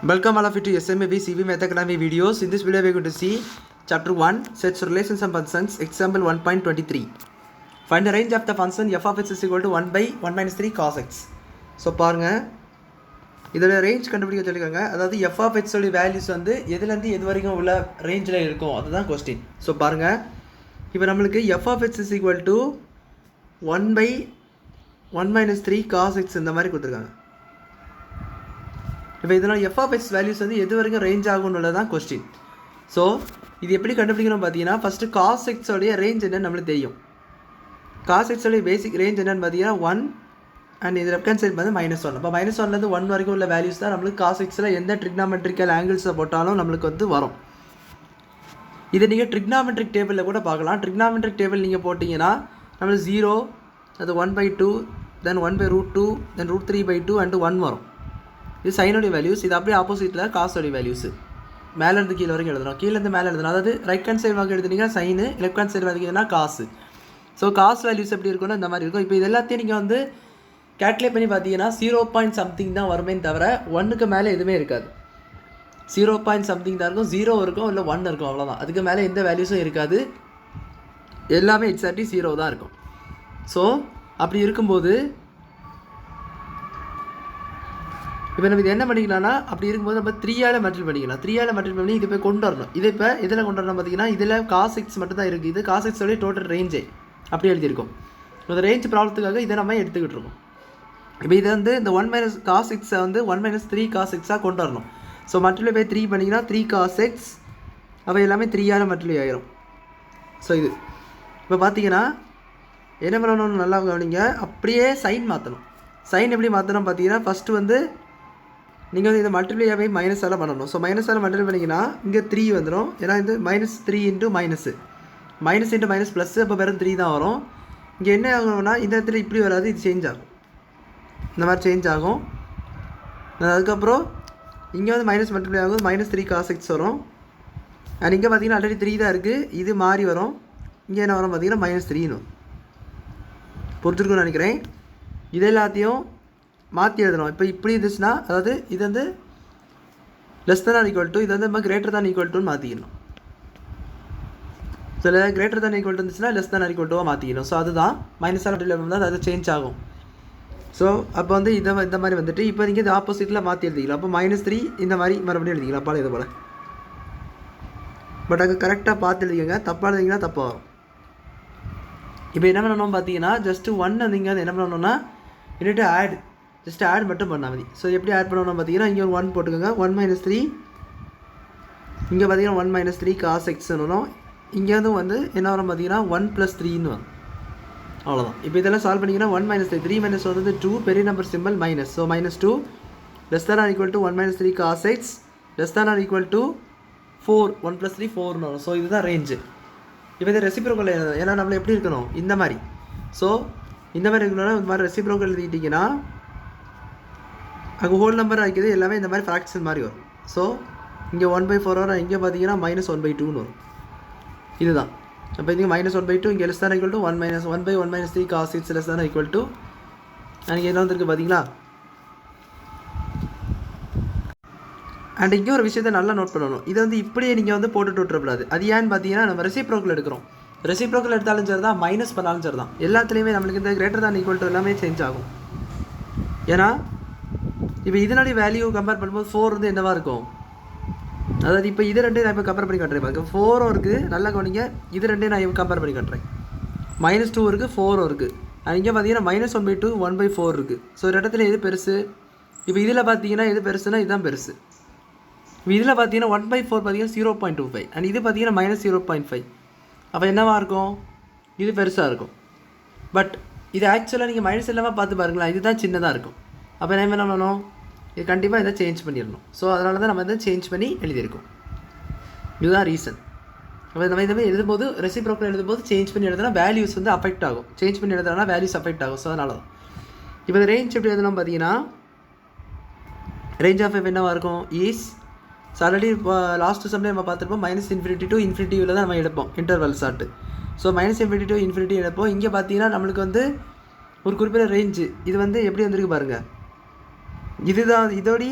Welcome all of you to SMAB CV Math Academy videos. In this video we are going to see chapter 1 sets relations and functions example 1.23. Find the range of the function f of x is equal to 1 by 1 minus 3 cos x. So பாருங்க இதோட range கண்டுபிடிக்க சொல்லிருக்காங்க. அதாவது f of x உடைய values வந்து எதுல இருந்து எது வரைக்கும் உள்ள ரேஞ்சில இருக்கும் அதுதான் क्वेश्चन. So பாருங்க இப்போ நமக்கு f of x is equal to 1 by 1 minus 3 cos x இந்த மாதிரி கொடுத்திருக்காங்க. இப்போ இதனால் f of x வேல்யூஸ் வந்து எது வரைக்கும் ரேஞ்ச் ஆகும்னுள்ளது தான் கொஸ்டின். ஸோ இது எப்படி கண்டுபிடிக்கணும் பார்த்தீங்கன்னா ஃபஸ்ட்டு காஸ் எக்ஸோடைய ரேஞ்ச் என்னன்னு நம்மளுக்கு தெரியும். காஸ் எக்ஸோடைய பேசிக் ரேஞ்ச் என்னென்னு பார்த்தீங்கன்னா 1 அண்ட் இது லெஃப்ட் ஹேண்ட் சைட் வந்து -1. அப்போ -1லேருந்து 1 வரைக்கும் உள்ள வேல்யூஸ் தான் நம்மளுக்கு காஸ் எக்ஸில் எந்த ட்ரிக்னாமெட்ரிக்கல் ஆங்கிள்ஸை போட்டாலும் நம்மளுக்கு வந்து வரும். இதை நீங்கள் ட்ரிக்னாமெட்ரிக் டேபிளில் கூட பார்க்கலாம். ட்ரிக்னாமெட்ரிக் டேபிள் நீங்கள் போட்டிங்கன்னா நம்மளுக்கு 0, அது 1/2, தென் 1/√2, தென் √3/2 அண்டு 1 வரும். இது சைனோடைய வேல்யூஸ். இது அப்படியே ஆப்போசிட்டில் காசோடைய வேல்யூஸ். மேலேருந்து கீழே வரைக்கும் எழுதணும், கீழேருந்து மேலே எழுதணும். அதாவது ரைட் ஹேண்ட் சைடு வாங்க எழுதுனீங்கன்னா சைனு, லெஃப்ட் ஹேண்ட் சைடு வாங்கிங்கன்னா காசு. ஸோ காசு வேல்யூஸ் எப்படி இருக்குன்னா இந்த மாதிரி இருக்கும். இப்போ இது எல்லாத்தையும் நீங்கள் வந்து கேல்குலேட் பண்ணி பார்த்தீங்கன்னா 0.something தான் வருமே தவிர 1க்கு மேலே எதுவுமே இருக்காது. 0.something தான் இருக்கும், 0 இருக்கும், இல்லை 1 இருக்கும், அவ்வளோதான். அதுக்கு மேலே எந்த வேல்யூஸும் இருக்காது. எல்லாமே எக்ஸாக்ட்லி 0 தான் இருக்கும். ஸோ அப்படி இருக்கும்போது இப்போ நம்ம இது என்ன பண்ணிக்கலாம்னா அப்படி இருக்கும்போது நம்ம 3ஆல் மல்டிப்ளை பண்ணிக்கலாம். 3ஆல் மல்டிப்ளை பண்ணி இது போய் கொண்டு வரணும். இதை இப்போ இதில் கொண்டு வரணும் பார்த்தீங்கன்னா இதில் காஸ் எக்ஸ் மட்டும் தான் இருக்குது. இது காஸ் எக்ஸோடைய டோட்டல் ரேஞ்சே அப்படி எழுதியிருக்கும். இந்த ரேஞ்ச் ப்ராப்ளத்துக்காக இதை நம்ம எடுத்துக்கிட்டு இருக்கோம். இப்போ இதை வந்து இந்த 1 மைனஸ் காஸ் எக்ஸை வந்து 1 மைனஸ் 3 காஸ் எக்ஸாக கொண்டு வரணும். ஸோ மல்டிப்ளை பை 3 பண்ணிங்கன்னா 3 காஸ் எக்ஸ், அப்போ எல்லாமே 3ஆல் மல்டிப்ளை ஆகிரும். ஸோ இது இப்போ பார்த்தீங்கன்னா என்ன பண்ணணும்னு நல்லா கவனிங்க. அப்படியே சைன் மாற்றணும். சைன் எப்படி மாற்றணும் பார்த்தீங்கன்னா ஃபஸ்ட்டு வந்து நீங்கள் வந்து இதை மல்டிப்ளை பை மைனஸால் பண்ணணும். ஸோ மைனஸால் மல்டிப்ளை பண்ணிங்கன்னா இங்கே 3 வந்துடும். ஏன்னா இது -3 into minus, minus into minus plus, அப்போ வெறும் 3 தான் வரும். இங்கே என்ன ஆகும்னா இந்த இடத்துல இப்படி வராது, இது சேஞ்ச் ஆகும், இந்த மாதிரி சேஞ்ச் ஆகும். அதுக்கப்புறம் இங்கே வந்து மைனஸ் மல்டிப்ளை ஆகும், -3 காஸ் எக்ஸ் வரும். அண்ட் இங்கே பார்த்தீங்கன்னா ஆல்ரெடி 3 தான் இருக்குது, இது மாறி வரும். இங்கே என்ன வரும் பார்த்தீங்கன்னா -3ன்னு வரும். பொறுத்துருக்குன்னு நினைக்கிறேன். இது எல்லாத்தையும் மாற்றி எழுதணும். இப்போ இப்படி இருந்துச்சுன்னா அதாவது இது வந்து லெஸ் தான் ஈக்குவல் டு, இது வந்து நம்ம கிரேட்டர் தான் ஈக்குவல் டுன்னு மாற்றிக்கணும். ஸோ இல்லை கிரேட்டர் தான் ஈக்குவல் டு இருந்துச்சுன்னா லெஸ் தான் ஈக்குவல் டுவாக மாற்றிக்கணும். ஸோ அதுதான் மைனஸால் தான் அது சேஞ்ச் ஆகும். ஸோ அப்போ வந்து இதை இந்த மாதிரி வந்துட்டு இப்போ நீங்கள் இது ஆப்போசிட்டில் மாற்றி எழுதிக்கலாம். அப்போ -3 இந்த மாதிரி மறுபடியும் எழுதிக்கலாம், அப்பால் இது போல். பட் அது கரெக்டாக பார்த்து எழுதிக்கங்க, தப்பாக எழுதிங்கன்னா தப்பாக வரும். இப்போ என்ன பண்ணணும் பார்த்தீங்கன்னா ஜஸ்ட்டு 1 நீங்கள் வந்து என்ன பண்ணணும்னா இன்னிட்டு ஆட், ஜஸ்ட் ஆட் மட்டும் பண்ணால் மதி. ஸோ எப்படி ஆட் பண்ணணும் பார்த்தீங்கன்னா இங்கே ஒரு 1 போட்டுக்கோங்க. 1 - 3, இங்கே பார்த்தீங்கன்னா 1 - 3 காஸ் எக்ஸ்னு வரும். இங்கே வந்து என்ன வரும் பார்த்தீங்கன்னா 1 + 3ன்னு வரும். அவ்வளோதான். இப்போ இதெல்லாம் சால்வ் பண்ணிங்கன்னா 1 - 3 - 3 வந்து 2, பெரிய number simple minus. So -2 less than equal to 1 - 3 cos x less than equal to 4, 1 + 3 4ன்னு வரும். ஸோ இதுதான் ரேஞ்சு. இப்போ இது ரெசிப்ரோக்கல் எழுதணும். ஏன்னா நம்மள எப்படி இருக்கணும் இந்த மாதிரி. ஸோ இந்த மாதிரி இருக்கணும்னா இந்த மாதிரி ரெசிப்ரோக்கல் எழுதிட்டிங்கன்னா அங்கே ஹோல் நம்பர் ஆகிக்குது, எல்லாமே இந்த மாதிரி ஃப்ராக்ஷன் மாதிரி வரும். ஸோ இங்கே 1/4 வரும், இங்கே பார்த்தீங்கன்னா -1/2ன்னு வரும். இதுதான். அப்போ இங்கே -1/2, இங்கே less than equal to 1 - 1 - 3 cos x less than equal to எனக்கு என்ன வந்துருக்கு பார்த்தீங்களா. அண்ட் இங்கே ஒரு விஷயத்தை நல்லா நோட் பண்ணணும். இதை வந்து இப்படியே நீங்கள் வந்து போட்டுட்டு விட்டுறக்கூடாது. அது ஏன்னு பார்த்தீங்கன்னா நம்ம ரெசிப்ரோக்கல் எடுக்கிறோம். ரெசிப்ரோக்கல் எடுத்தாலும் சரி தான், மைனஸ் பண்ணாலும் சரி தான், எல்லாத்துலேயுமே நம்மளுக்கு இந்த கிரேட்டர் தான் ஈக்குவல் டு எல்லாமே சேஞ்ச் ஆகும். ஏன்னா இப்போ இதனுடைய வேல்யூ கம்பேர் பண்ணும்போது 4 வந்து என்னவாக இருக்கும். அதாவது இப்போ இது ரெண்டையும் நான் இப்போ கம்பேர் பண்ணி காட்டுறேன். பாருங்க 4 இருக்குது, நல்லா கவனிங்க. இது ரெண்டையும் நான் கம்பேர் பண்ணி காட்டுறேன். -2 இருக்குது, 4 இருக்குது. அண்ட் இங்கே பார்த்தீங்கன்னா -1/2 1/4 இருக்குது. ஸோ ஒரு இடத்துல எது பெருசு. இப்போ இதில் பார்த்தீங்கன்னா எது பெருசுன்னா இதுதான் பெருசு. இப்போ இதில் பார்த்தீங்கன்னா 1/4 பார்த்தீங்கன்னா 0.25 அண்ட் இது பார்த்தீங்கன்னா -0.5. அப்போ என்னவாக இருக்கும், இது பெருசாக இருக்கும். பட் இது ஆக்சுவலாக நீங்கள் மைனஸ் இல்லாமல் பார்த்து பாருங்களேன், இதுதான் சின்னதாக இருக்கும். அப்போ என்ன பண்ணணும், இது கண்டிப்பாக இதை சேஞ்ச் பண்ணிடணும். ஸோ அதனால தான் நம்ம இதை சேஞ்ச் பண்ணி எழுதியிருக்கோம். இதுதான் ரீசன். அப்போ நம்ம இதை எழுதும்போது ரெசிப்ரோக்கல் எழுதும்போது சேஞ்ச் பண்ணி எழுதுனா வேல்யூஸ் வந்து அஃபெக்ட் ஆகும். சேஞ்ச் பண்ணி எழுதுனா வேல்யூஸ் அஃபெக்ட் ஆகும். ஸோ அதனால தான் இப்போ இந்த ரேஞ்ச் எப்படி எழுதணும் பார்த்தீங்கன்னா ரேஞ்ச் ஆஃப் எஃப் என்னவாக இருக்கும் ஈஸ். ஸோ ஆல்ரெடி இப்போ லாஸ்ட் சம்லேயே நம்ம பார்த்துருப்போம் -∞ to ∞ தான் நம்ம எடுப்போம் இன்டர்வல் சார்ட்டு. ஸோ -∞ to ∞ எடுப்போம். இங்கே பார்த்தீங்கன்னா நம்மளுக்கு வந்து ஒரு குறிப்பிட்ட ரேஞ்சு இது வந்து எப்படி வந்திருக்கு பாருங்கள். இதுதான் இதோடி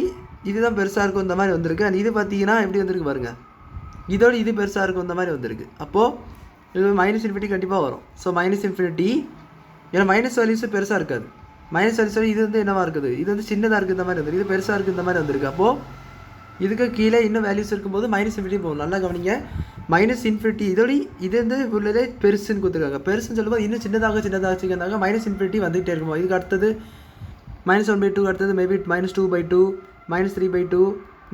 இதுதான் பெருசாக இருக்கும் இந்த மாதிரி வந்திருக்கு. அண்ட் இது பார்த்தீங்கன்னா எப்படி வந்திருக்கு பாருங்கள், இதோட இது பெருசாக இருக்கும் இந்த மாதிரி வந்திருக்கு. அப்போது இது மைனஸ் இன்ஃபினிட்டி கண்டிப்பாக வரும். ஸோ மைனஸ் இன்ஃபினிட்டி, ஏன்னா மைனஸ் வேல்யூஸு பெருசாக இருக்காது. மைனஸ் வேல்யூஸ் இது வந்து என்னவாக இருக்குது, இது வந்து சின்னதாக இருக்குது இந்த மாதிரி வந்துருக்கு, இது பெருசாக இருக்குது இந்த மாதிரி வந்திருக்கு. அப்போது இதுக்கு கீழே இன்னும் வேல்யூஸ் இருக்கும்போது மைனஸ் இன்ஃபினிட்டி போகும். நல்லா கவனிங்க, மைனஸ் இன்ஃபினிட்டி இதோட இது வந்து உள்ளதே பெருசுன்னு கொடுத்துருக்காங்க. பெருசுன்னு சொல்லும்போது இன்னும் சின்னதாக வச்சுக்கிறாங்க. மைனஸ் இன்ஃபினிட்டி வந்துகிட்டே இருக்கும்போது இதுக்கு அடுத்தது -1/2 அடுத்தது மேபி -2/2 -3/2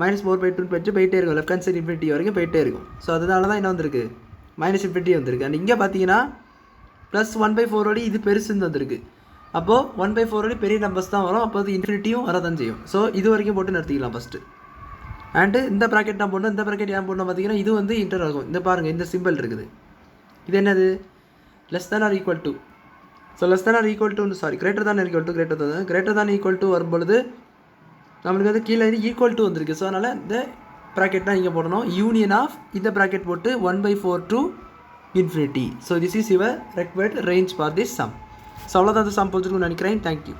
-4/2 போயிட்டே இருக்கும். லெஃப்ட் ஹேண்ட் சைடு இன்ஃபினிட்டி வரைக்கும் போயிட்டே இருக்கும். ஸோ அதனால தான் என்ன வந்திருக்கு, மைனஸ் இன்ஃபினிட்டி வந்திருக்கு. அண்ட் இங்கே பார்த்தீங்கன்னா +1/4 இது பெருசுன்னு வந்திருக்கு. அப்போது 1/4 பெரிய நம்பர்ஸ் தான் வரும். அப்போ அது இன்ஃபினிட்டியும் வரதான் செய்யும். ஸோ இது வரைக்கும் போட்டு நிறுத்திக்கலாம் ஃபஸ்ட்டு. அண்டு இந்த ப்ராக்கெட் நான் போடணும். இந்த ப்ராக்கெட் ஏன் போடணும் பார்த்தீங்கன்னா இது வந்து இன்டர் ஆகும். இந்த பாருங்கள், இந்த சிம்பிள் இருக்குது. இது என்னது, less than or equal to. So less than or equal to, sorry greater than equal to வரும்பொழுது நம்மளுக்கு வந்து கீழே ஈக்குவல் டு வந்திருக்கு. ஸோ அதனால் இந்த ப்ராக்கெட் தான் இங்கே போடணும். யூனியன் ஆஃப் இந்த ப்ராக்கெட் போட்டு 1/4 to infinity. So this is your required range for this sum. So அவ்வளோதான் அந்த சம் புரிஞ்சுக்கணும்னு நினைக்கிறேன். தேங்க்யூ.